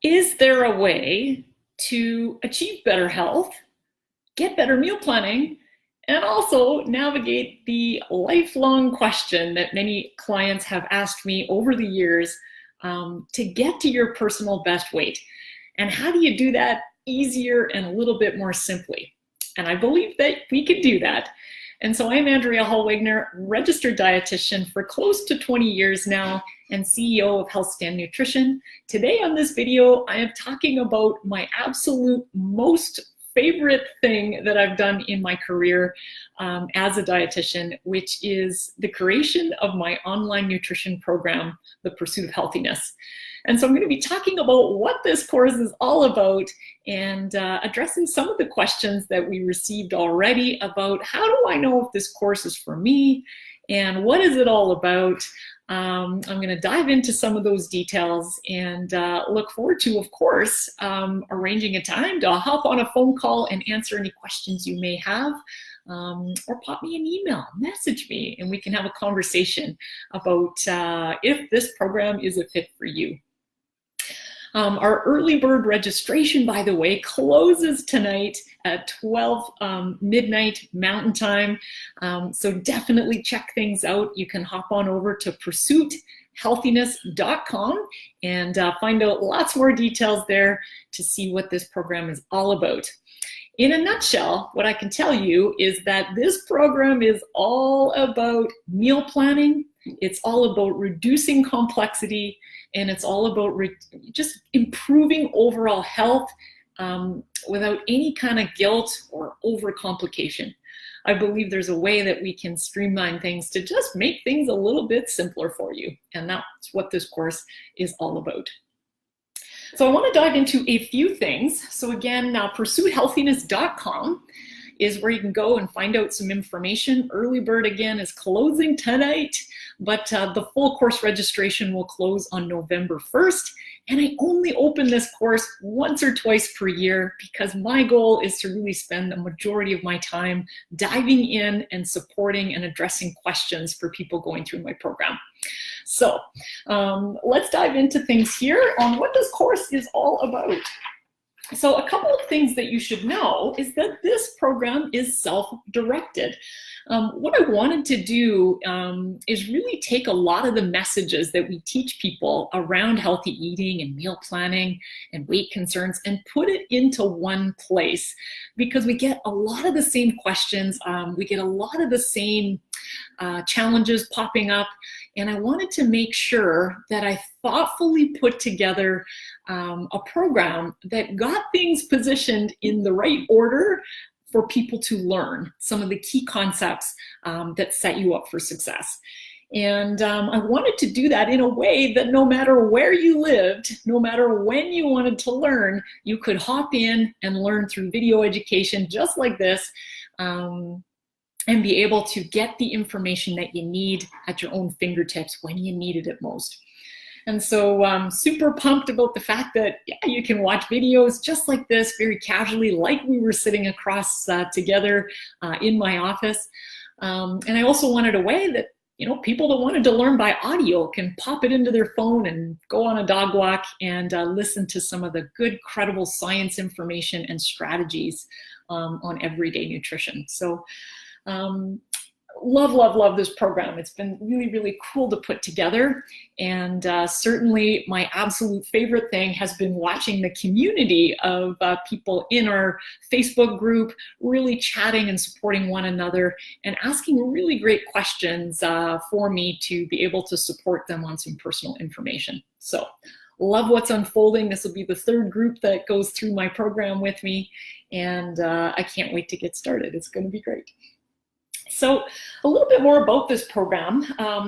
Is there a way to achieve better health, get better meal planning, and also navigate the lifelong question that many clients have asked me over the years, to get to your personal best weight? And how do you do that easier and a little bit more simply? And I believe that we can do that. And so I'm Andrea Hallwegner, registered dietitian for close to 20 years now and CEO of Health Stand Nutrition. Today on this video, I am talking about my absolute most favorite thing that I've done in my career as a dietitian, which is the creation of my online nutrition program, the Pursuit of Healthiness. And so I'm going to be talking about what this course is all about and addressing some of the questions that we received already about how do I know if this course is for me and what is it all about. I'm going to dive into some of those details and look forward to, of course, arranging a time to hop on a phone call and answer any questions you may have, or pop me an email, message me, and we can have a conversation about if this program is a fit for you. Our early bird registration, by the way, closes tonight at 12 midnight Mountain Time. So definitely check things out. You can hop on over to pursuithealthiness.com and find out lots more details there to see what this program is all about. In a nutshell, what I can tell you is that this program is all about meal planning. It's all about reducing complexity, and it's all about just improving overall health without any kind of guilt or overcomplication. I believe there's a way that we can streamline things to just make things a little bit simpler for you, and that's what this course is all about. So I want to dive into a few things. So again, pursuithealthiness.com is where you can go and find out some information. Early bird, again, is closing tonight, but the full course registration will close on November 1st. And I only open this course once or twice per year because my goal is to really spend the majority of my time diving in and supporting and addressing questions for people going through my program. So let's dive into things here on what this course is all about. So a couple of things that you should know is that this program is self-directed. What I wanted to do is really take a lot of the messages that we teach people around healthy eating and meal planning and weight concerns and put it into one place, because we get a lot of the same questions, we get a lot of the same challenges popping up, and I wanted to make sure that I thoughtfully put together a program that got things positioned in the right order for people to learn some of the key concepts that set you up for success. And I wanted to do that in a way that no matter where you lived, no matter when you wanted to learn, you could hop in and learn through video education just like this, and be able to get the information that you need at your own fingertips when you needed it most. And so I'm super pumped about the fact that you can watch videos just like this very casually, like we were sitting across together in my office. And I also wanted a way that people that wanted to learn by audio can pop it into their phone and go on a dog walk and listen to some of the good, credible science information and strategies on everyday nutrition. So love this program. It's been really, really cool to put together. And certainly my absolute favorite thing has been watching the community of people in our Facebook group really chatting and supporting one another and asking really great questions for me to be able to support them on some personal information. So love what's unfolding. This will be the third group that goes through my program with me. And I can't wait to get started. It's going to be great. So a little bit more about this program.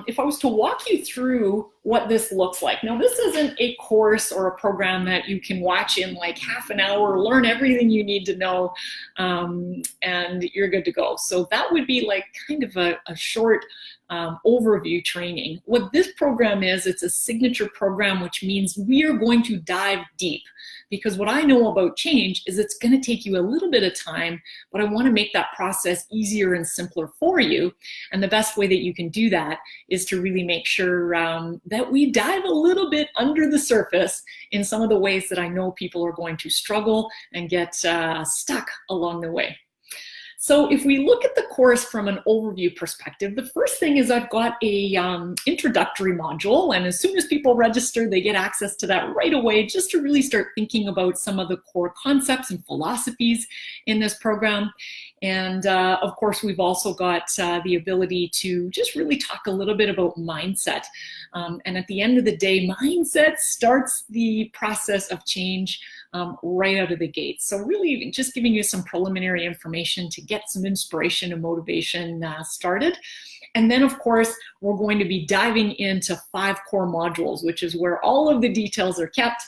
If I was to walk you through what this looks like. Now, this isn't a course or a program that you can watch in like half an hour, learn everything you need to know, and you're good to go. So that would be like kind of a short overview training. What this program is, it's a signature program, which means we are going to dive deep. Because what I know about change is it's going to take you a little bit of time, but I want to make that process easier and simpler for you. And the best way that you can do that is to really make sure that that we dive a little bit under the surface in some of the ways that I know people are going to struggle and get stuck along the way. So if we look at the course from an overview perspective, the first thing is I've got a introductory module, and as soon as people register, they get access to that right away just to really start thinking about some of the core concepts and philosophies in this program. And of course, we've also got the ability to just really talk a little bit about mindset. And at the end of the day, mindset starts the process of change right out of the gate. So really just giving you some preliminary information to get some inspiration and motivation started. And then, of course, we're going to be diving into 5 core modules, which is where all of the details are kept.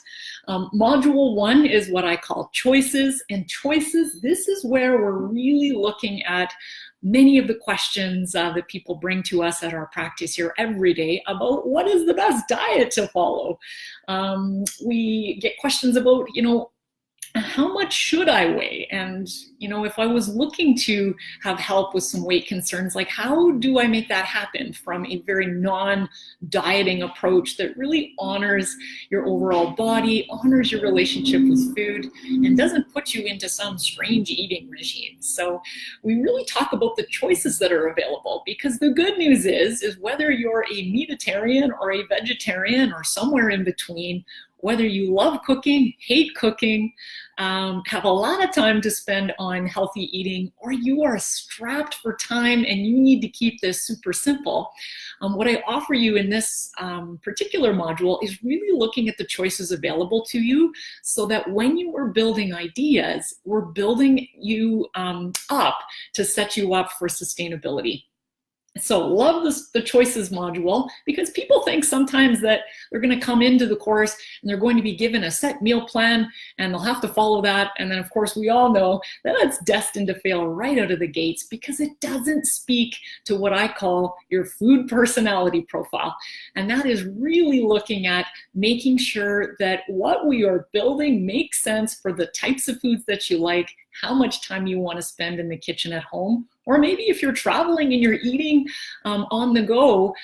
Module 1 is what I call choices. And choices, this is where we're really looking at many of the questions that people bring to us at our practice here every day about what is the best diet to follow. We get questions about, how much should I weigh? And, if I was looking to have help with some weight concerns, like how do I make that happen from a very non-dieting approach that really honors your overall body, honors your relationship with food, and doesn't put you into some strange eating regime? So we really talk about the choices that are available, because the good news is whether you're a meatitarian or a vegetarian or somewhere in between, whether you love cooking, hate cooking, have a lot of time to spend on healthy eating, or you are strapped for time and you need to keep this super simple, what I offer you in this particular module is really looking at the choices available to you so that when you are building ideas, we're building you up to set you up for sustainability. So love the choices module, because people think sometimes that they're going to come into the course and they're going to be given a set meal plan and they'll have to follow that. And then, of course, we all know that that's destined to fail right out of the gates, because it doesn't speak to what I call your food personality profile. And that is really looking at making sure that what we are building makes sense for the types of foods that you like, how much time you want to spend in the kitchen at home. Or maybe if you're traveling and you're eating on the go,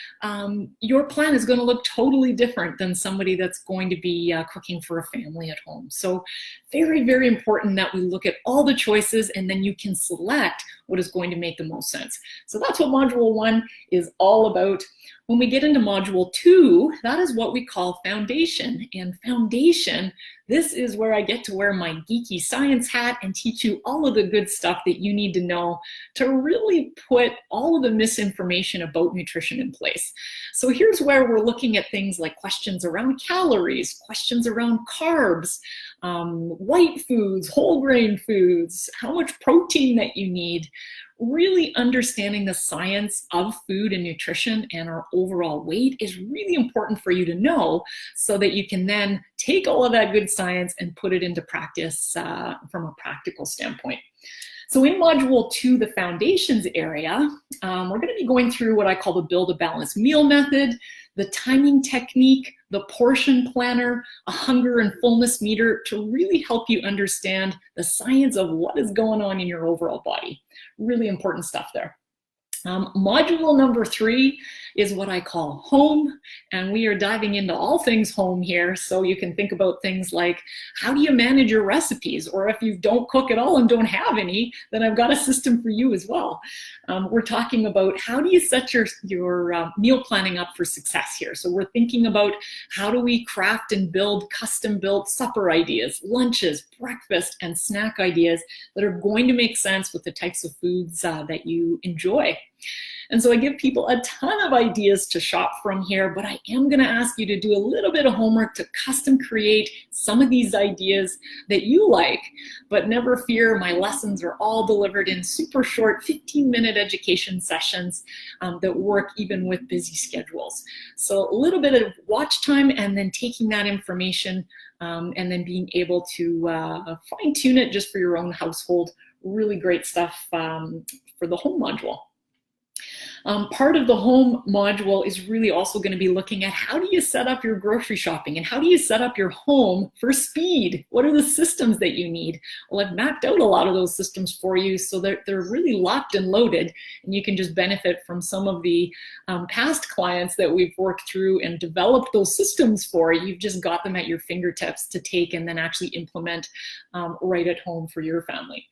your plan is going to look totally different than somebody that's going to be cooking for a family at home. So very, very important that we look at all the choices and then you can select what is going to make the most sense. So that's what Module 1 is all about. When we get into Module 2, that is what we call foundation. And foundation, this is where I get to wear my geeky science hat and teach you all of the good stuff that you need to know to really put all of the misinformation about nutrition in place. So here's where we're looking at things like questions around calories, questions around carbs, white foods, whole grain foods, how much protein that you need, really understanding the science of food and nutrition and our overall weight is really important for you to know so that you can then take all of that good science and put it into practice from a practical standpoint. So in Module 2, the foundations area, we're going to be going through what I call the Build a Balanced Meal method, the timing technique, the portion planner, a hunger and fullness meter to really help you understand the science of what is going on in your overall body. Really important stuff there. Module number 3 is what I call home, and we are diving into all things home here. So you can think about things like, how do you manage your recipes? Or if you don't cook at all and don't have any, then I've got a system for you as well. We're talking about how do you set your meal planning up for success here. So we're thinking about how do we craft and build custom-built supper ideas, lunches, breakfast, and snack ideas that are going to make sense with the types of foods that you enjoy. And so I give people a ton of ideas to shop from here, but I am going to ask you to do a little bit of homework to custom create some of these ideas that you like. But never fear, my lessons are all delivered in super short 15-minute education sessions that work even with busy schedules. So a little bit of watch time and then taking that information and then being able to fine-tune it just for your own household. Really great stuff for the home module. Part of the home module is really also going to be looking at how do you set up your grocery shopping and how do you set up your home for speed? What are the systems that you need? Well, I've mapped out a lot of those systems for you so that they're really locked and loaded, and you can just benefit from some of the past clients that we've worked through and developed those systems for. You've just got them at your fingertips to take and then actually implement right at home for your family.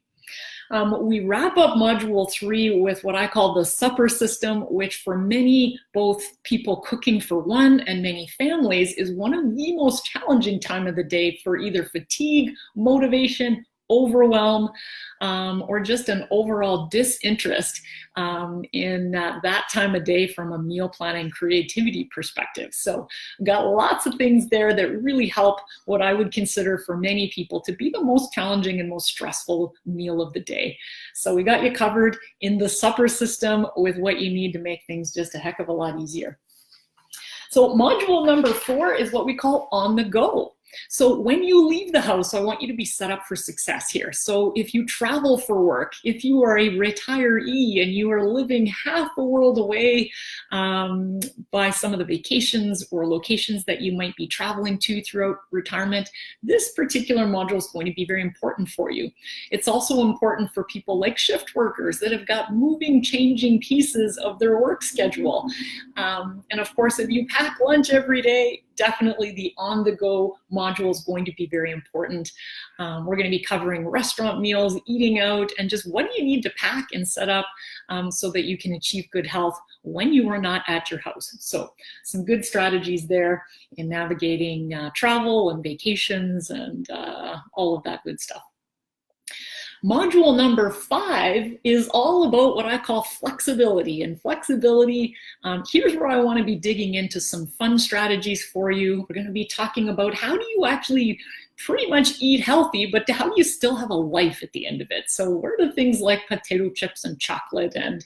We wrap up module 3 with what I call the supper system, which for many, both people cooking for one and many families, is one of the most challenging time of the day for either fatigue, motivation, overwhelm, or just an overall disinterest in that time of day from a meal planning creativity perspective. So I've got lots of things there that really help what I would consider for many people to be the most challenging and most stressful meal of the day. So we got you covered in the supper system with what you need to make things just a heck of a lot easier. So module number 4 is what we call on the go. So when you leave the house, I want you to be set up for success here. So if you travel for work, if you are a retiree and you are living half the world away by some of the vacations or locations that you might be traveling to throughout retirement, this particular module is going to be very important for you. It's also important for people like shift workers that have got moving, changing pieces of their work schedule. And of course, if you pack lunch every day, definitely the on-the-go module is going to be very important. We're going to be covering restaurant meals, eating out, and just what do you need to pack and set up so that you can achieve good health when you are not at your house. So some good strategies there in navigating travel and vacations and all of that good stuff. Module number 5 is all about what I call flexibility. And flexibility, here's where I want to be digging into some fun strategies for you. We're going to be talking about how do you actually pretty much eat healthy, but how do you still have a life at the end of it? So where do things like potato chips and chocolate and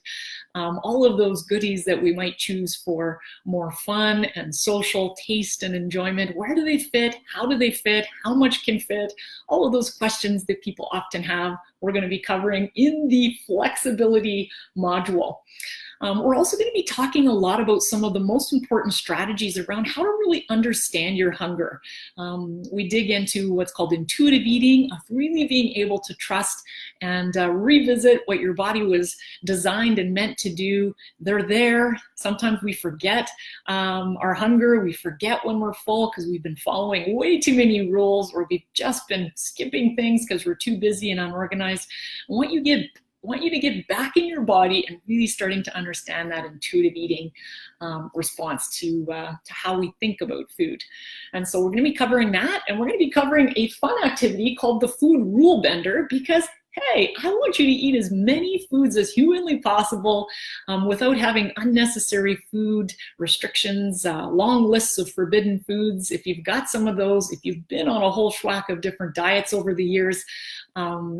all of those goodies that we might choose for more fun and social taste and enjoyment, where do they fit? How do they fit? How much can fit? All of those questions that people often have, we're going to be covering in the flexibility module. We're also going to be talking a lot about some of the most important strategies around how to really understand your hunger. We dig into what's called intuitive eating, of really being able to trust and revisit what your body was designed and meant to do. They're there. Sometimes we forget our hunger. We forget when we're full because we've been following way too many rules, or we've just been skipping things because we're too busy and unorganized. I want you to get back in your body and really starting to understand that intuitive eating response to how we think about food. And so we're going to be covering that, and we're going to be covering a fun activity called the Food Rule Bender, because hey, I want you to eat as many foods as humanly possible without having unnecessary food restrictions, long lists of forbidden foods. If you've got some of those, if you've been on a whole schwack of different diets over the years,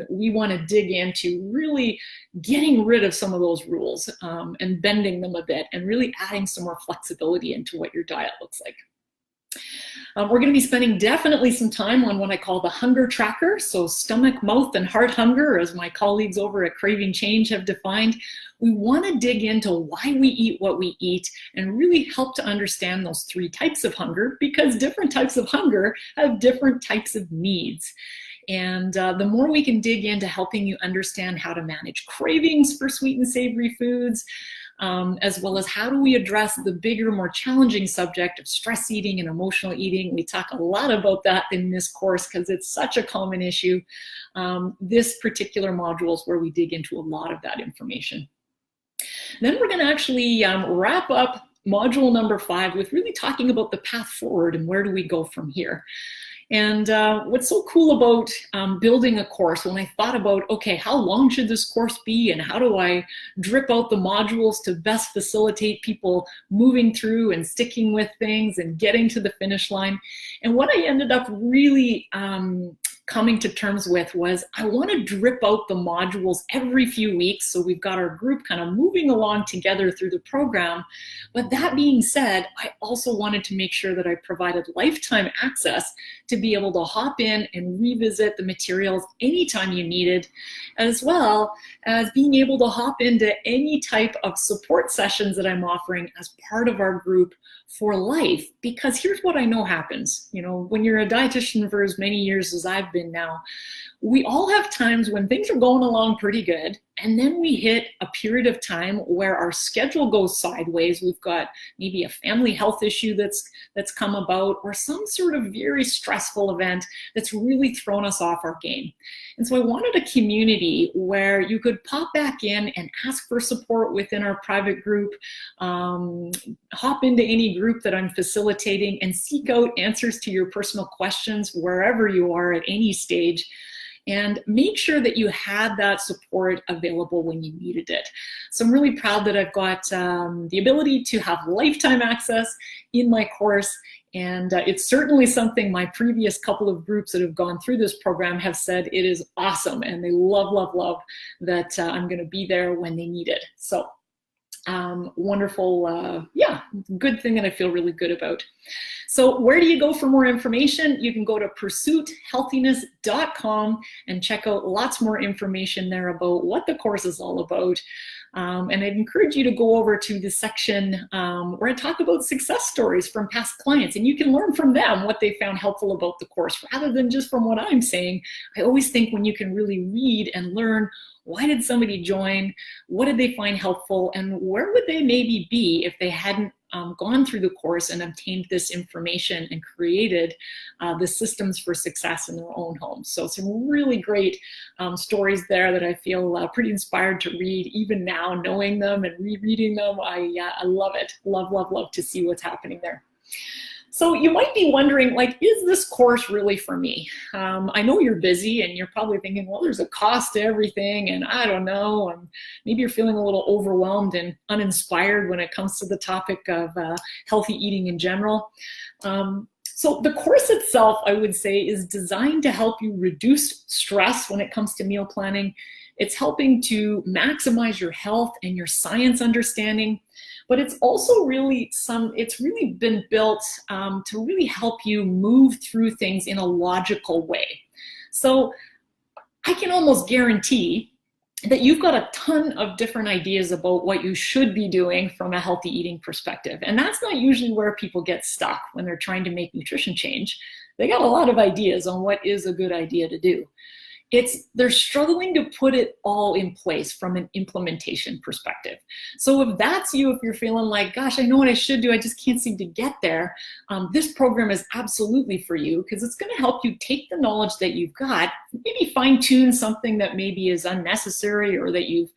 we want to dig into really getting rid of some of those rules and bending them a bit and really adding some more flexibility into what your diet looks like. We're going to be spending definitely some time on what I call the hunger tracker. So stomach, mouth, and heart hunger, as my colleagues over at Craving Change have defined. We want to dig into why we eat what we eat and really help to understand those 3 types of hunger, because different types of hunger have different types of needs. And the more we can dig into helping you understand how to manage cravings for sweet and savory foods, as well as how do we address the bigger, more challenging subject of stress eating and emotional eating. We talk a lot about that in this course because it's such a common issue. This particular module is where we dig into a lot of that information. Then we're going to actually wrap up module number 5 with really talking about the path forward and where do we go from here. And what's so cool about building a course, when I thought about, okay, how long should this course be and how do I drip out the modules to best facilitate people moving through and sticking with things and getting to the finish line. And what I ended up really coming to terms with was I want to drip out the modules every few weeks. So we've got our group kind of moving along together through the program. But that being said, I also wanted to make sure that I provided lifetime access to be able to hop in and revisit the materials anytime you needed, as well as being able to hop into any type of support sessions that I'm offering as part of our group for life. Because here's what I know happens. You know, when you're a dietitian for as many years as I've been now, we all have times when things are going along pretty good, and then we hit a period of time where our schedule goes sideways. We've got maybe a family health issue that's come about, or some sort of very stressful event that's really thrown us off our game. And so I wanted a community where you could pop back in and ask for support within our private group, hop into any group that I'm facilitating, and seek out answers to your personal questions wherever you are at any stage. And make sure that you had that support available when you needed it. So I'm really proud that I've got the ability to have lifetime access in my course. And it's certainly something my previous couple of groups that have gone through this program have said it is awesome. And they love, love, love that I'm going to be there when they need it. So wonderful, good thing that I feel really good about. So where do you go for more information? You can go to pursuithealthiness.com and check out lots more information there about what the course is all about. And I'd encourage you to go over to the section where I talk about success stories from past clients, and you can learn from them what they found helpful about the course rather than just from what I'm saying. I always think when you can really read and learn, why did somebody join? What did they find helpful? And where would they maybe be if they hadn't gone through the course and obtained this information and created the systems for success in their own homes? So some really great stories there that I feel pretty inspired to read even now, knowing them and rereading them. I love it. Love, love, love to see what's happening there. So you might be wondering, like, is this course really for me? I know you're busy and you're probably thinking, well, there's a cost to everything, and I don't know, and maybe you're feeling a little overwhelmed and uninspired when it comes to the topic of healthy eating in general. So the course itself, I would say, is designed to help you reduce stress when it comes to meal planning. It's helping to maximize your health and your science understanding. But it's also really it's really been built to really help you move through things in a logical way. So I can almost guarantee that you've got a ton of different ideas about what you should be doing from a healthy eating perspective. And that's not usually where people get stuck when they're trying to make nutrition change. They got a lot of ideas on what is a good idea to do. They're struggling to put it all in place from an implementation perspective. So if that's you, if you're feeling like, gosh, I know what I should do, I just can't seem to get there, this program is absolutely for you, because it's going to help you take the knowledge that you've got, maybe fine tune something that maybe is unnecessary or that you've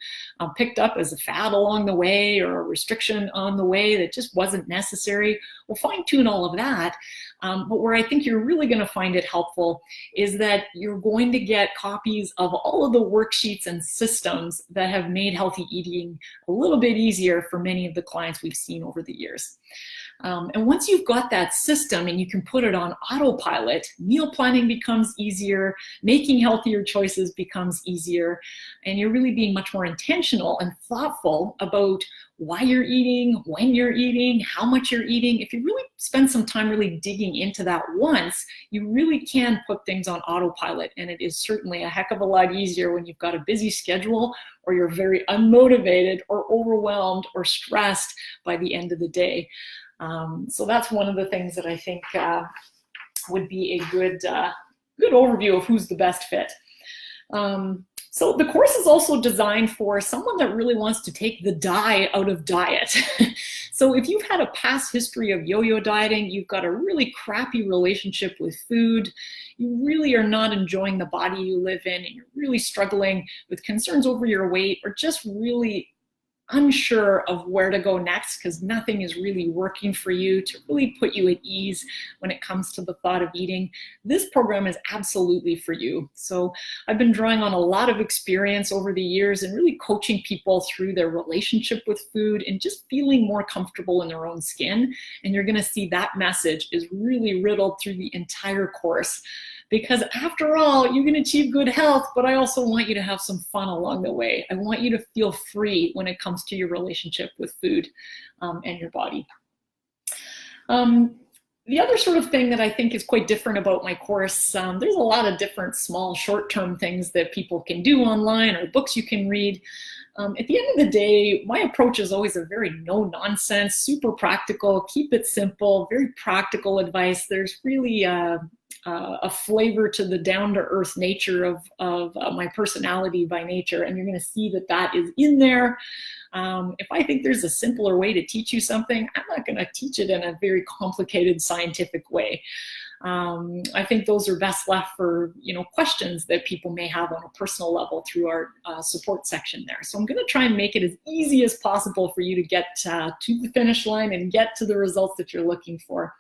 picked up as a fad along the way or a restriction on the way that just wasn't necessary. We'll fine tune all of that. But where I think you're really going to find it helpful is that you're going to get copies of all of the worksheets and systems that have made healthy eating a little bit easier for many of the clients we've seen over the years. And once you've got that system and you can put it on autopilot, meal planning becomes easier, making healthier choices becomes easier, and you're really being much more intentional and thoughtful about why you're eating, when you're eating, how much you're eating. If you really spend some time really digging into that once, you really can put things on autopilot. And it is certainly a heck of a lot easier when you've got a busy schedule or you're very unmotivated or overwhelmed or stressed by the end of the day. So that's one of the things that I think would be a good overview of who's the best fit. So the course is also designed for someone that really wants to take the die out of diet. So if you've had a past history of yo-yo dieting, you've got a really crappy relationship with food, you really are not enjoying the body you live in, and you're really struggling with concerns over your weight, or just really unsure of where to go next because nothing is really working for you to really put you at ease when it comes to the thought of eating, this program is absolutely for you. So I've been drawing on a lot of experience over the years and really coaching people through their relationship with food and just feeling more comfortable in their own skin. And you're going to see that message is really riddled through the entire course, because after all, you can achieve good health, but I also want you to have some fun along the way. I want you to feel free when it comes to your relationship with food and your body. The other sort of thing that I think is quite different about my course, there's a lot of different small short-term things that people can do online or books you can read. At the end of the day, my approach is always a very no-nonsense, super practical, keep it simple, very practical advice. There's really a flavor to the down-to-earth nature of my personality by nature, and you're going to see that that is in there. If I think there's a simpler way to teach you something, I'm not going to teach it in a very complicated scientific way. I think those are best left for questions that people may have on a personal level through our support section there. So I'm going to try and make it as easy as possible for you to get to the finish line and get to the results that you're looking for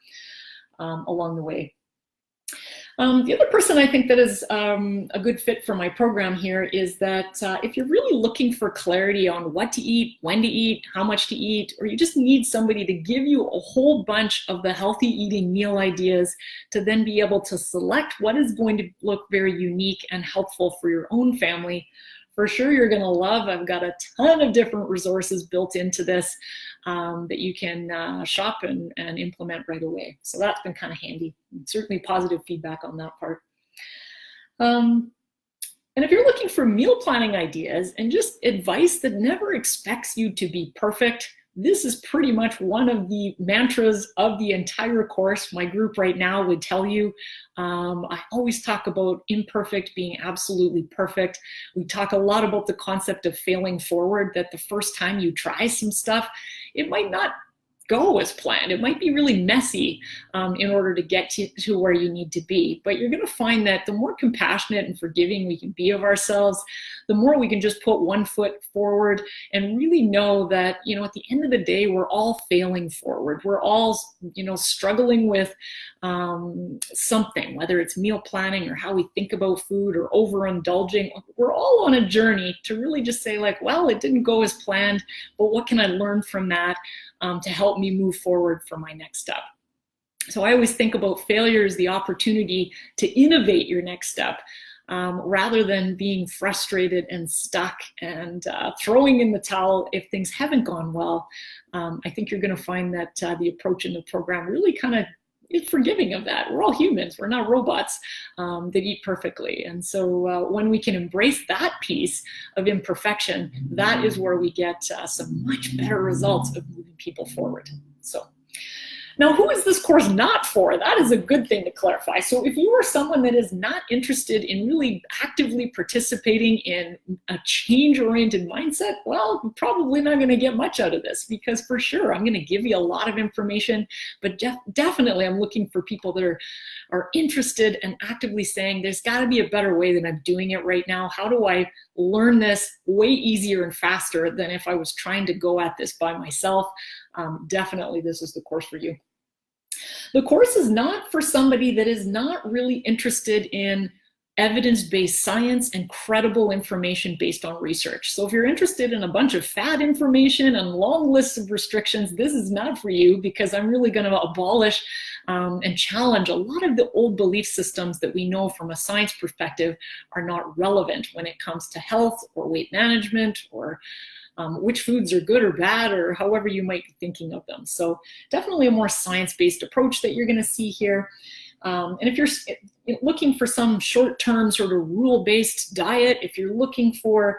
along the way. The other person I think that is a good fit for my program here is that if you're really looking for clarity on what to eat, when to eat, how much to eat, or you just need somebody to give you a whole bunch of the healthy eating meal ideas to then be able to select what is going to look very unique and helpful for your own family, for sure you're going to love. I've got a ton of different resources built into this that you can shop and implement right away. So that's been kind of handy. Certainly positive feedback on that part. And if you're looking for meal planning ideas and just advice that never expects you to be perfect, this is pretty much one of the mantras of the entire course. My group right now would tell you, I always talk about imperfect being absolutely perfect. We talk a lot about the concept of failing forward, that the first time you try some stuff, it might not go as planned. It might be really messy in order to get to where you need to be. But you're going to find that the more compassionate and forgiving we can be of ourselves, the more we can just put one foot forward and really know that, at the end of the day, we're all failing forward. We're all, struggling with something, whether it's meal planning or how we think about food or overindulging. We're all on a journey to really just say well, it didn't go as planned, but what can I learn from that to help me move forward for my next step? So I always think about failure as the opportunity to innovate your next step, rather than being frustrated and stuck and throwing in the towel if things haven't gone well. I think you're going to find that the approach in the program really kind of is forgiving of that. We're all humans. We're not robots that eat perfectly. And so when we can embrace that piece of imperfection, that is where we get some much better results of moving people forward. So now, who is this course not for? That is a good thing to clarify. So if you are someone that is not interested in really actively participating in a change-oriented mindset, well, you're probably not going to get much out of this, because for sure, I'm going to give you a lot of information, but definitely I'm looking for people that are interested and actively saying, there's got to be a better way than I'm doing it right now. How do I learn this way easier and faster than if I was trying to go at this by myself? Definitely this is the course for you. The course is not for somebody that is not really interested in evidence-based science and credible information based on research. So if you're interested in a bunch of fad information and long lists of restrictions, this is not for you, because I'm really going to abolish and challenge a lot of the old belief systems that we know from a science perspective are not relevant when it comes to health or weight management or which foods are good or bad, or however you might be thinking of them. So definitely a more science-based approach that you're going to see here. And if you're looking for some short-term sort of rule-based diet, if you're looking for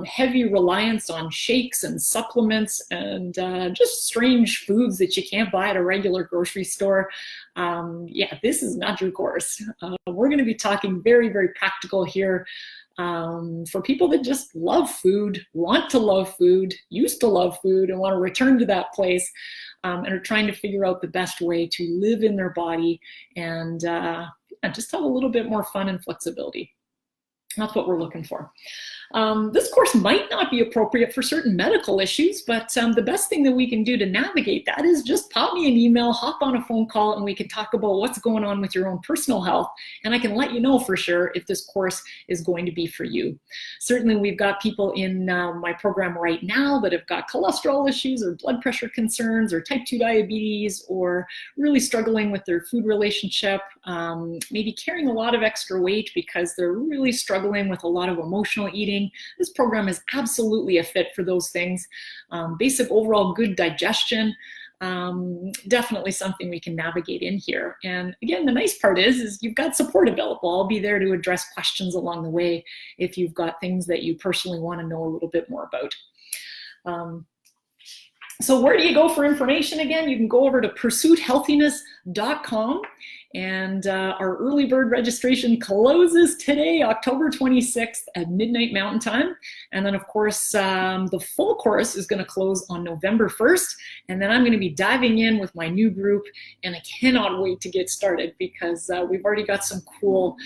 heavy reliance on shakes and supplements and just strange foods that you can't buy at a regular grocery store, yeah, this is not your course. We're going to be talking very, very practical here. For people that just love food, want to love food, used to love food, and want to return to that place, and are trying to figure out the best way to live in their body and just have a little bit more fun and flexibility. That's what we're looking for. This course might not be appropriate for certain medical issues, but the best thing that we can do to navigate that is just pop me an email, hop on a phone call, and we can talk about what's going on with your own personal health, and I can let you know for sure if this course is going to be for you. Certainly, we've got people in my program right now that have got cholesterol issues or blood pressure concerns or type 2 diabetes or really struggling with their food relationship, maybe carrying a lot of extra weight because they're really struggling with a lot of emotional eating. This program is absolutely a fit for those things. Basic overall good digestion, definitely something we can navigate in here. And again, the nice part is you've got support available. I'll be there to address questions along the way if you've got things that you personally want to know a little bit more about. So where do you go for information again? You can go over to pursuithealthiness.com. And our early bird registration closes today, October 26th at midnight Mountain Time. And then, of course, the full course is going to close on November 1st. And then I'm going to be diving in with my new group. And I cannot wait to get started because we've already got some cool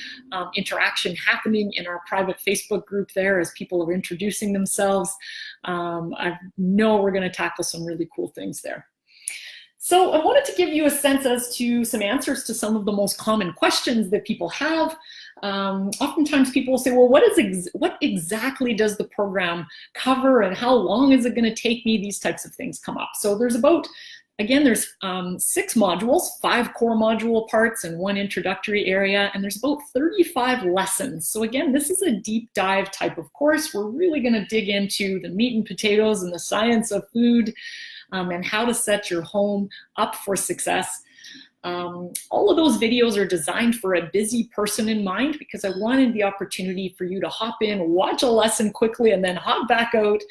interaction happening in our private Facebook group there as people are introducing themselves. I know we're going to tackle some really cool things there. So I wanted to give you a sense as to some answers to some of the most common questions that people have. Oftentimes people will say, well, what exactly does the program cover and how long is it going to take me? These types of things come up. So there's there's 6 modules, 5 core module parts and 1 introductory area, and there's about 35 lessons. So again, this is a deep dive type of course. We're really going to dig into the meat and potatoes and the science of food, and how to set your home up for success. All of those videos are designed for a busy person in mind because I wanted the opportunity for you to hop in, watch a lesson quickly, and then hop back out.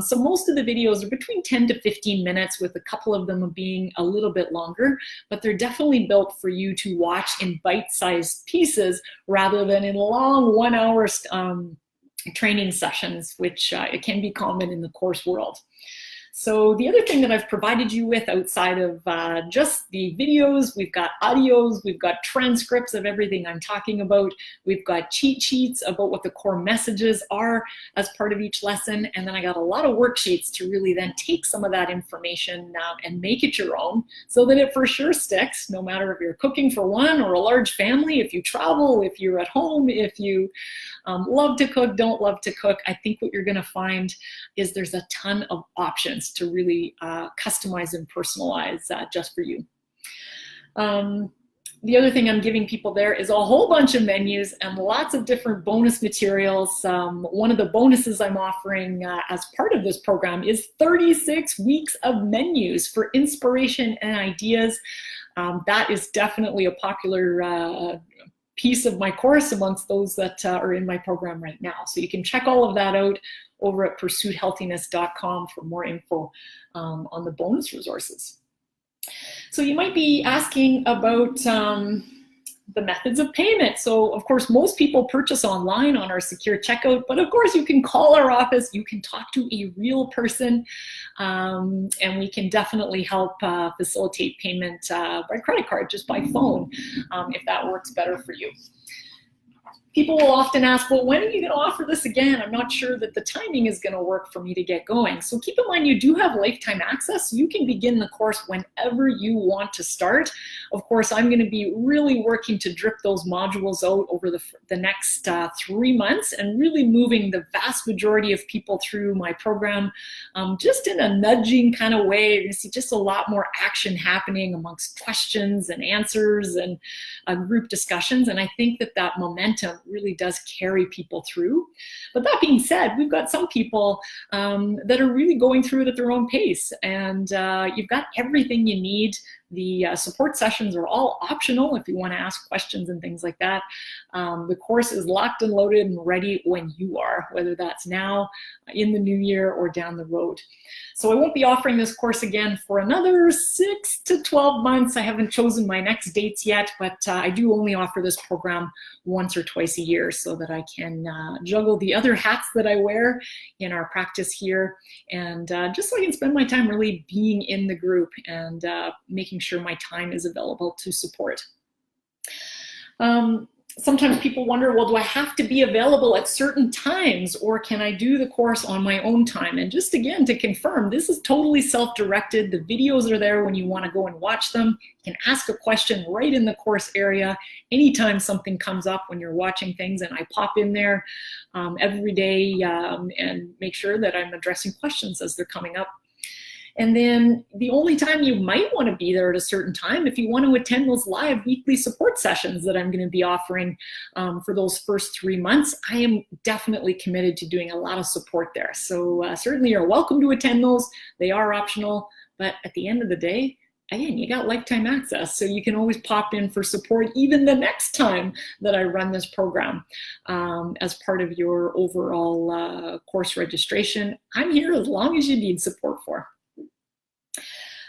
So most of the videos are between 10 to 15 minutes, with a couple of them being a little bit longer, but they're definitely built for you to watch in bite-sized pieces rather than in long 1-hour training sessions, which it can be common in the course world. So the other thing that I've provided you with outside of just the videos, we've got audios, we've got transcripts of everything I'm talking about, we've got cheat sheets about what the core messages are as part of each lesson, and then I got a lot of worksheets to really then take some of that information and make it your own so that it for sure sticks, no matter if you're cooking for one or a large family, if you travel, if you're at home, if you love to cook, don't love to cook. I think what you're going to find is there's a ton of options to really customize and personalize just for you. The other thing I'm giving people there is a whole bunch of menus and lots of different bonus materials. One of the bonuses I'm offering as part of this program is 36 weeks of menus for inspiration and ideas. That is definitely a popular piece of my course amongst those that are in my program right now. So you can check all of that out over at pursuithealthiness.com for more info on the bonus resources. So you might be asking about the methods of payment. So of course, most people purchase online on our secure checkout, but of course you can call our office, you can talk to a real person, and we can definitely help facilitate payment by credit card, just by phone, if that works better for you. People will often ask, well, when are you going to offer this again? I'm not sure that the timing is going to work for me to get going. So keep in mind, you do have lifetime access. You can begin the course whenever you want to start. Of course, I'm going to be really working to drip those modules out over the next 3 months and really moving the vast majority of people through my program just in a nudging kind of way. You're going to see just a lot more action happening amongst questions and answers and group discussions. And I think that momentum really does carry people through. But that being said, we've got some people that are really going through it at their own pace, and you've got everything you need. The support sessions are all optional if you want to ask questions and things like that. The course is locked and loaded and ready when you are, whether that's now, in the new year, or down the road. So I won't be offering this course again for another 6 to 12 months. I haven't chosen my next dates yet, but I do only offer this program once or twice a year so that I can juggle the other hats that I wear in our practice here, and just so I can spend my time really being in the group and making sure my time is available to support. Sometimes people wonder, well, do I have to be available at certain times, or can I do the course on my own time? And just again, to confirm, this is totally self-directed. The videos are there when you want to go and watch them. You can ask a question right in the course area anytime something comes up when you're watching things, and I pop in there every day and make sure that I'm addressing questions as they're coming up. And then the only time you might want to be there at a certain time, if you want to attend those live weekly support sessions that I'm going to be offering for those first 3 months, I am definitely committed to doing a lot of support there. So certainly you're welcome to attend those. They are optional, but at the end of the day, again, you got lifetime access, so you can always pop in for support even the next time that I run this program as part of your overall course registration. I'm here as long as you need support for.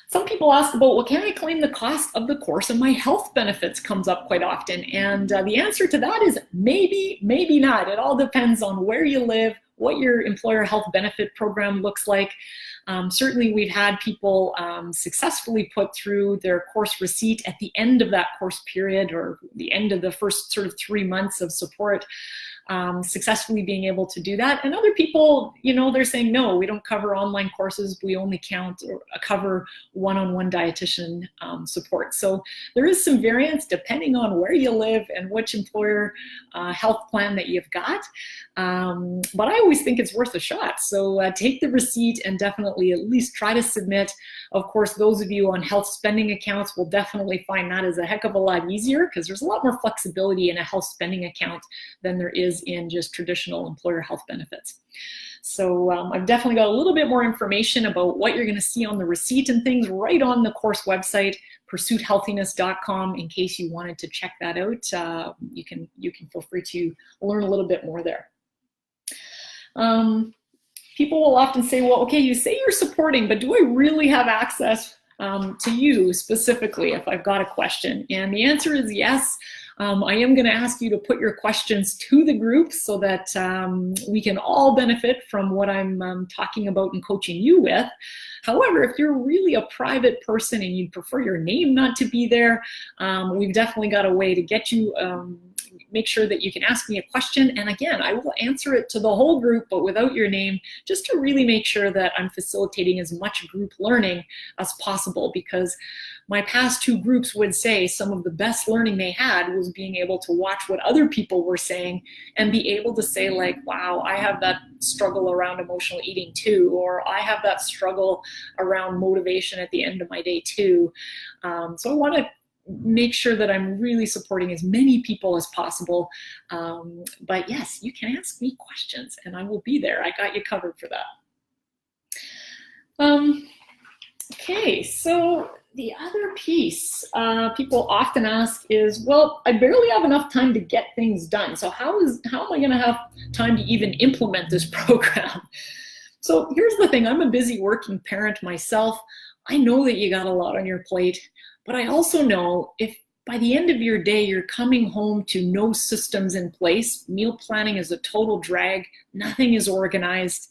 Some people ask about, well, can I claim the cost of the course and my health benefits comes up quite often. And the answer to that is maybe, maybe not. It all depends on where you live, what your employer health benefit program looks like. Certainly we've had people successfully put through their course receipt at the end of that course period, or the end of the first sort of 3 months of support, successfully being able to do that. And other people, you know, they're saying, no, we don't cover online courses. We only cover one-on-one dietitian support. So there is some variance depending on where you live and which employer health plan that you've got. But I always think it's worth a shot. So take the receipt and definitely at least try to submit. Of course, those of you on health spending accounts will definitely find that is a heck of a lot easier, because there's a lot more flexibility in a health spending account than there is in just traditional employer health benefits. So I've definitely got a little bit more information about what you're going to see on the receipt and things right on the course website, pursuithealthiness.com. In case you wanted to check that out, you can feel free to learn a little bit more there. People will often say, well, okay, you say you're supporting, but do I really have access to you specifically if I've got a question? And the answer is yes. I am going to ask you to put your questions to the group so that we can all benefit from what I'm talking about and coaching you with. However, if you're really a private person and you prefer your name not to be there, we've definitely got a way to get you, make sure that you can ask me a question. And again, I will answer it to the whole group, but without your name, just to really make sure that I'm facilitating as much group learning as possible, because my past 2 groups would say some of the best learning they had was being able to watch what other people were saying and be able to say, like, wow, I have that struggle around emotional eating too, or I have that struggle around motivation at the end of my day too. So I want to make sure that I'm really supporting as many people as possible. But yes, you can ask me questions and I will be there. I got you covered for that. Okay, so the other piece people often ask is, well, I barely have enough time to get things done. So how am I going to have time to even implement this program? So here's the thing. I'm a busy working parent myself. I know that you got a lot on your plate, but I also know if by the end of your day, you're coming home to no systems in place, meal planning is a total drag, nothing is organized.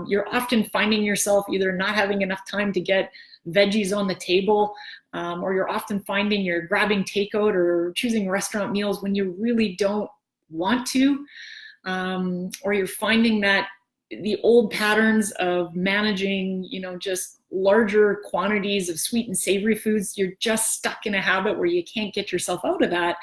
You're often finding yourself either not having enough time to get veggies on the table, or you're often finding you're grabbing takeout or choosing restaurant meals when you really don't want to, or you're finding that the old patterns of managing, you know, just larger quantities of sweet and savory foods, you're just stuck in a habit where you can't get yourself out of that.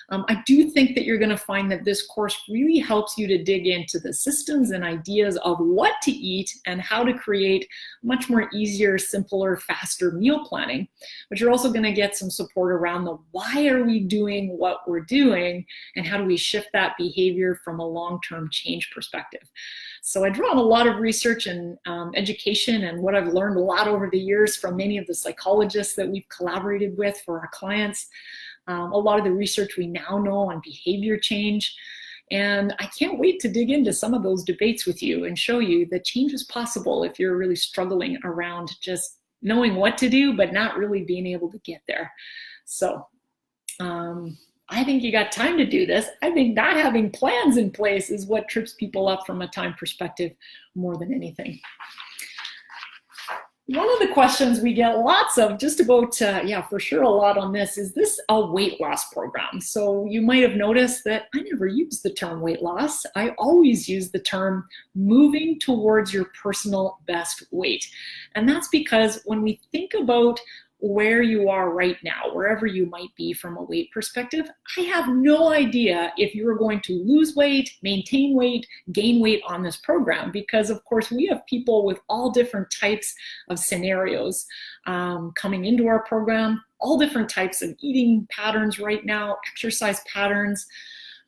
I do think that you're going to find that this course really helps you to dig into the systems and ideas of what to eat and how to create much more easier, simpler, faster meal planning. But you're also going to get some support around the why are we doing what we're doing and how do we shift that behavior from a long-term change perspective. So I draw on a lot of research and education and what I've learned a lot over the years from many of the psychologists that we've collaborated with for our clients. A lot of the research we now know on behavior change. And I can't wait to dig into some of those debates with you and show you that change is possible if you're really struggling around just knowing what to do, but not really being able to get there. So I think you got time to do this. I think not having plans in place is what trips people up from a time perspective more than anything. One of the questions we get lots of, just about, yeah, for sure a lot on this, is this a weight loss program? So you might have noticed that I never use the term weight loss. I always use the term moving towards your personal best weight. And that's because when we think about where you are right now, wherever you might be from a weight perspective, I have no idea if you are going to lose weight, maintain weight, gain weight on this program, because of course we have people with all different types of scenarios coming into our program, all different types of eating patterns right now, exercise patterns.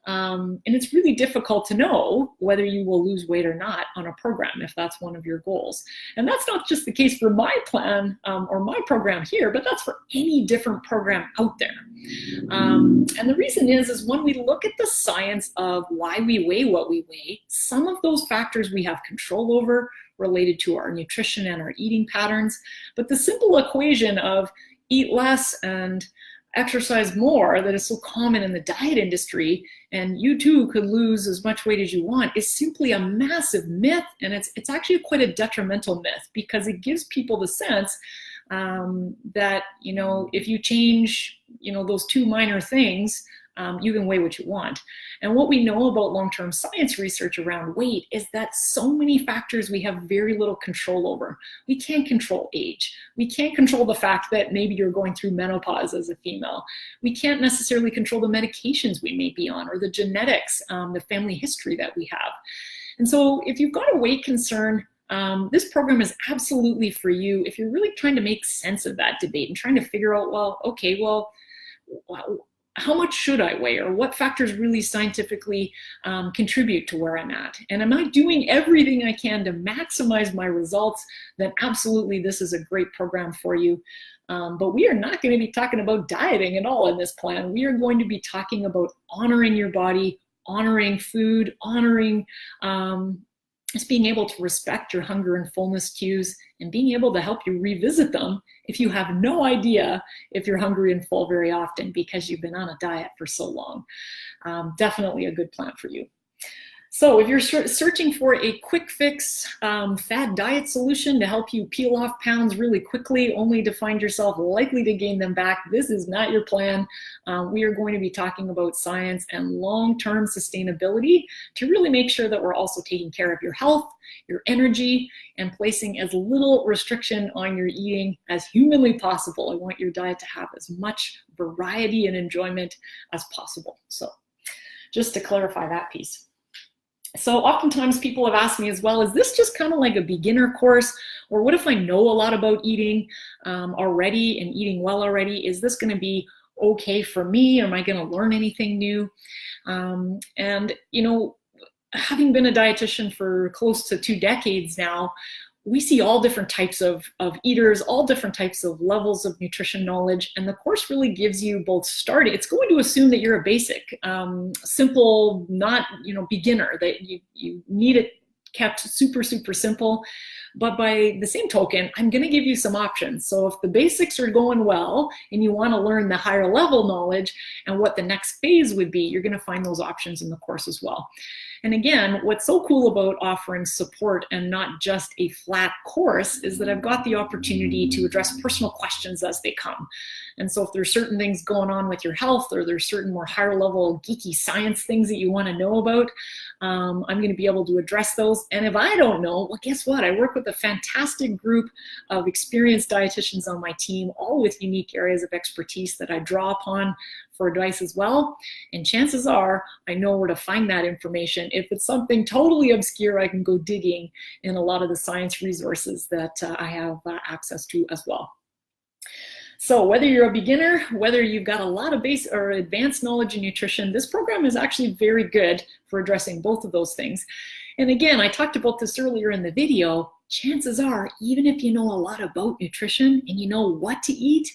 And it's really difficult to know whether you will lose weight or not on a program if that's one of your goals. And that's not just the case for my plan or my program here, but that's for any different program out there. And the reason is when we look at the science of why we weigh what we weigh, some of those factors we have control over related to our nutrition and our eating patterns. But the simple equation of eat less and exercise more that is so common in the diet industry, and you too could lose as much weight as you want, is simply a massive myth. And it's actually quite a detrimental myth, because it gives people the sense that, you know, if you change, you know, those two minor things, you can weigh what you want. And what we know about long-term science research around weight is that so many factors we have very little control over. We can't control age. We can't control the fact that maybe you're going through menopause as a female. We can't necessarily control the medications we may be on, or the genetics, the family history that we have. And so if you've got a weight concern, this program is absolutely for you if you're really trying to make sense of that debate and trying to figure out, well, okay, well, how much should I weigh, or what factors really scientifically contribute to where I'm at? And am I doing everything I can to maximize my results? Then absolutely, this is a great program for you. But we are not going to be talking about dieting at all in this plan. We are going to be talking about honoring your body, honoring food, honoring just being able to respect your hunger and fullness cues, and being able to help you revisit them if you have no idea if you're hungry and full very often because you've been on a diet for so long. Definitely a good plan for you. So if you're searching for a quick fix fad diet solution to help you peel off pounds really quickly, only to find yourself likely to gain them back, this is not your plan. We are going to be talking about science and long-term sustainability to really make sure that we're also taking care of your health, your energy, and placing as little restriction on your eating as humanly possible. I want your diet to have as much variety and enjoyment as possible. So just to clarify that piece. So oftentimes people have asked me as well, is this just kind of like a beginner course? Or what if I know a lot about eating already and eating well already? Is this going to be okay for me? Am I going to learn anything new? And, you know, having been a dietitian for close to 2 decades now, we see all different types of eaters, all different types of levels of nutrition knowledge, and the course really gives you both starting. It's going to assume that you're a basic, simple, not beginner, that you need it kept super, super simple. But by the same token, I'm going to give you some options. So if the basics are going well and you want to learn the higher level knowledge and what the next phase would be, you're going to find those options in the course as well. And again, what's so cool about offering support and not just a flat course is that I've got the opportunity to address personal questions as they come. And so if there's certain things going on with your health, or there's certain more higher level geeky science things that you want to know about, I'm going to be able to address those. And if I don't know, well, guess what? I work with a fantastic group of experienced dietitians on my team, all with unique areas of expertise that I draw upon for advice as well. And chances are I know where to find that information. If it's something totally obscure, I can go digging in a lot of the science resources that I have access to as well. So whether you're a beginner, whether you've got a lot of base or advanced knowledge in nutrition, this program is actually very good for addressing both of those things. And again, I talked about this earlier in the video, chances are, even if you know a lot about nutrition and you know what to eat,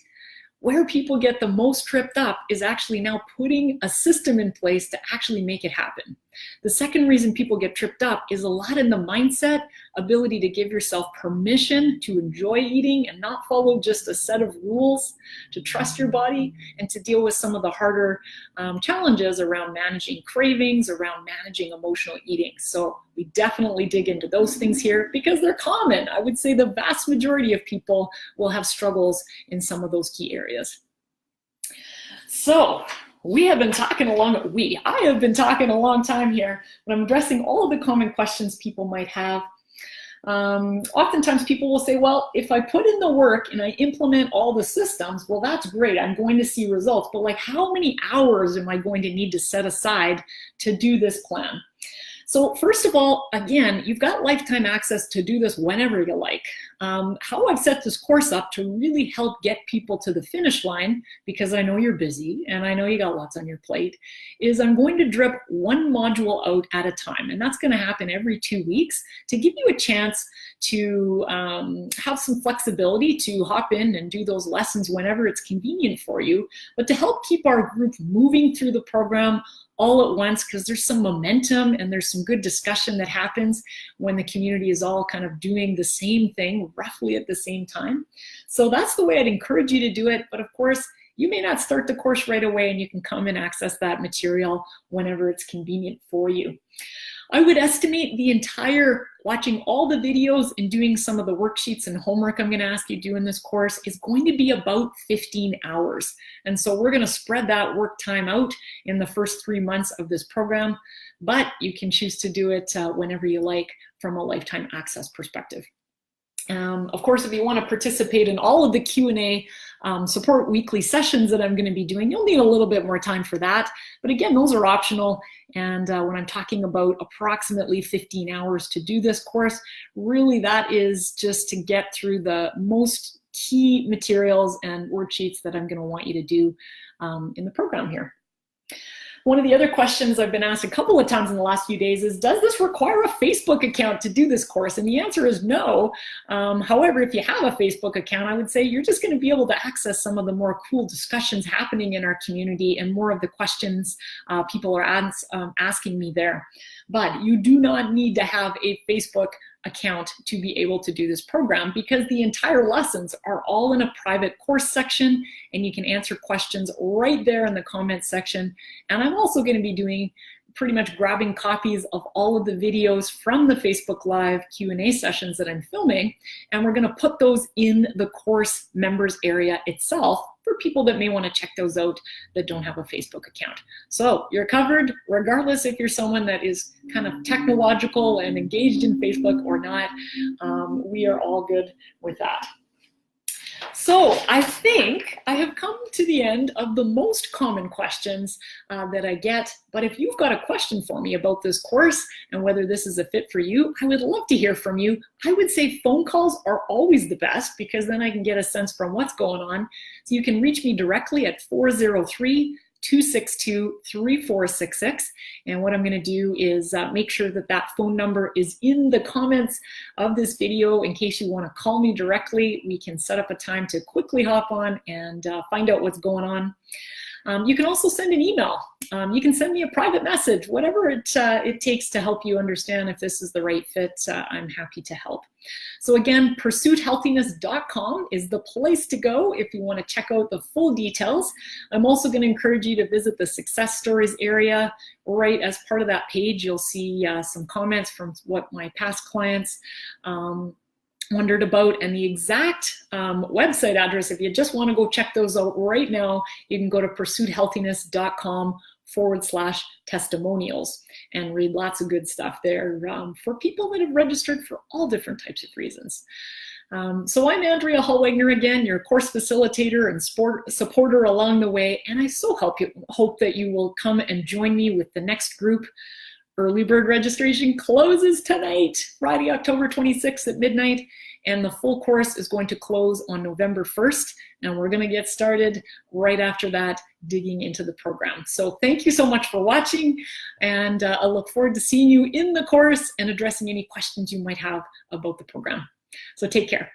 where people get the most tripped up is actually now putting a system in place to actually make it happen. The second reason people get tripped up is a lot in the mindset, ability to give yourself permission to enjoy eating and not follow just a set of rules, to trust your body, and to deal with some of the harder challenges around managing cravings, around managing emotional eating. So we definitely dig into those things here because they're common. I would say the vast majority of people will have struggles in some of those key areas. So I have been talking a long time here, but I'm addressing all of the common questions people might have. Oftentimes people will say, well, if I put in the work and I implement all the systems, well, that's great. I'm going to see results, but like how many hours am I going to need to set aside to do this plan? So first of all, again, you've got lifetime access to do this whenever you like. How I've set this course up to really help get people to the finish line, because I know you're busy and I know you got lots on your plate, is I'm going to drip one module out at a time. And that's going to happen every 2 weeks to give you a chance to have some flexibility to hop in and do those lessons whenever it's convenient for you, but to help keep our group moving through the program all at once, because there's some momentum and there's some good discussion that happens when the community is all kind of doing the same thing roughly at the same time. So that's the way I'd encourage you to do it. But of course, you may not start the course right away and you can come and access that material whenever it's convenient for you. I would estimate the entire watching all the videos and doing some of the worksheets and homework I'm going to ask you to do in this course is going to be about 15 hours. And so we're going to spread that work time out in the first 3 months of this program, but you can choose to do it whenever you like from a lifetime access perspective. Of course, if you want to participate in all of the Q&A support weekly sessions that I'm going to be doing, you'll need a little bit more time for that. But again, those are optional. And when I'm talking about approximately 15 hours to do this course, really that is just to get through the most key materials and worksheets that I'm going to want you to do in the program here. One of the other questions I've been asked a couple of times in the last few days is, does this require a Facebook account to do this course? And the answer is no. However, if you have a Facebook account, I would say you're just going to be able to access some of the more cool discussions happening in our community and more of the questions people are asking me there. But you do not need to have a Facebook account to be able to do this program, because the entire lessons are all in a private course section and you can answer questions right there in the comments section. And I'm also going to be doing pretty much grabbing copies of all of the videos from the Facebook Live Q&A sessions that I'm filming, and we're going to put those in the course members area itself for people that may want to check those out that don't have a Facebook account. So you're covered regardless if you're someone that is kind of technological and engaged in Facebook or not. We are all good with that. So I think I have come to the end of the most common questions that I get. But if you've got a question for me about this course and whether this is a fit for you, I would love to hear from you. I would say phone calls are always the best, because then I can get a sense from what's going on. So you can reach me directly at 403-262-3466. And what I'm going to do is make sure that that phone number is in the comments of this video in case you want to call me directly. We can set up a time to quickly hop on and find out what's going on. You can also send an email. You can send me a private message, whatever it takes to help you understand if this is the right fit. I'm happy to help. So again, pursuithealthiness.com is the place to go if you want to check out the full details. I'm also going to encourage you to visit the success stories area. Right as part of that page, you'll see some comments from what my past clients wondered about, and the exact website address, if you just want to go check those out right now, you can go to pursuithealthiness.com/testimonials and read lots of good stuff there for people that have registered for all different types of reasons. So I'm Andrea Hallwegner again, your course facilitator and supporter along the way, and I so hope that you will come and join me with the next group. Early bird registration closes tonight, Friday, October 26th at midnight, and the full course is going to close on November 1st, and we're going to get started right after that, digging into the program. So thank you so much for watching, and I look forward to seeing you in the course and addressing any questions you might have about the program. So take care.